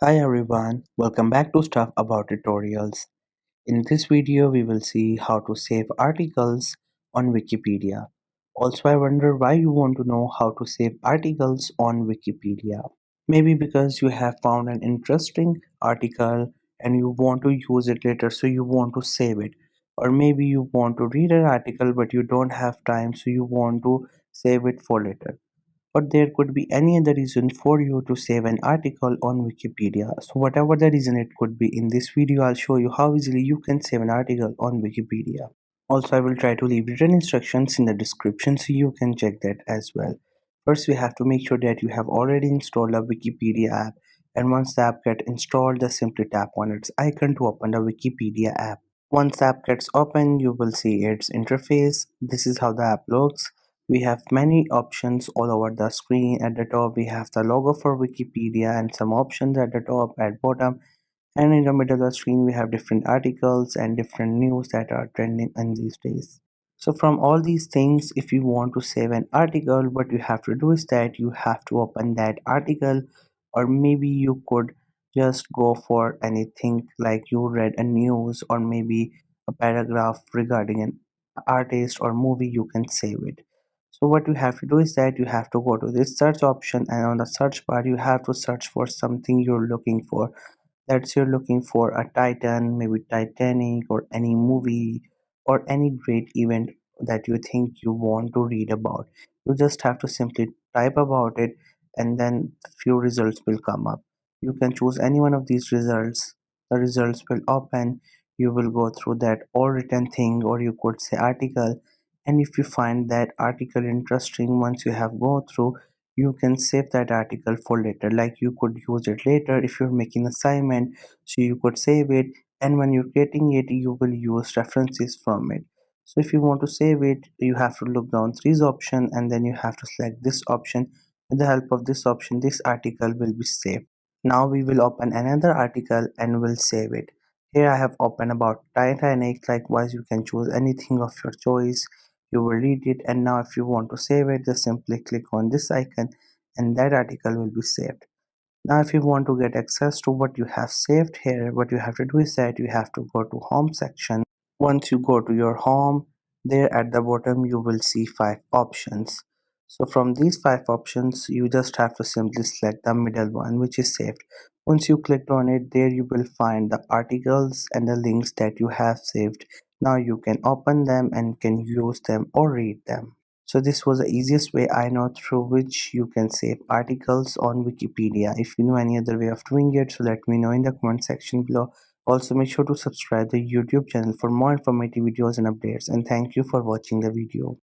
Hi everyone, welcome back to Stuff About Tutorials. In this video, we will see how to save articles on Wikipedia. Also, I wonder why you want to know how to save articles on Wikipedia. Maybe because you have found an interesting article and you want to use it later, so you want to save it. Or maybe you want to read an article but you don't have time, so you want to save it for later. But there could be any other reason for you to save an article on Wikipedia. So whatever the reason it could be, in this video I'll show you how easily you can save an article on Wikipedia. Also, I will try to leave written instructions in the description so you can check that as well. First, we have to make sure that you have already installed a Wikipedia app, and once the app gets installed, just simply tap on its icon to open the Wikipedia app. Once the app gets open, you will see its interface. This is how the app looks. We have many options all over the screen. At the top, we have the logo for Wikipedia and some options at the top, at bottom, and in the middle of the screen, we have different articles and different news that are trending in these days. So from all these things, if you want to save an article, what you have to do is that you have to open that article, or maybe you could just go for anything like you read a news or maybe a paragraph regarding an artist or movie, you can save it. So what you have to do is that you have to go to this search option, and on the search bar you have to search for something you're looking for. Let's say you're looking for a Titan, maybe Titanic, or any movie or any great event that you think you want to read about. You just have to simply type about it, and then few results will come up. You can choose any one of these results. The results will open. You will go through that all written thing, or you could say article. And if you find that article interesting, once you have gone through, you can save that article for later. Like you could use it later if you're making assignment, so you could save it, and when you're getting it you will use references from it. So if you want to save it, you have to look down threes option, and then you have to select this option. With the help of this option, this article will be saved. Now we will open another article and will save it. Here I have opened about Titanic. Likewise, you can choose anything of your choice. You will read it, and now if you want to save it, just simply click on this icon and that article will be saved. Now if you want to get access to what you have saved here, what you have to do is that you have to go to home section. Once you go to your home, there at the bottom you will see five options. So from these five options, you just have to simply select the middle one, which is saved. Once you clicked on it, there you will find the articles and the links that you have saved. Now you can open them and can use them or read them. So this was the easiest way I know through which you can save articles on Wikipedia. If you know any other way of doing it, so let me know in the comment section below. Also make sure to subscribe the YouTube channel for more informative videos and updates, and thank you for watching the video.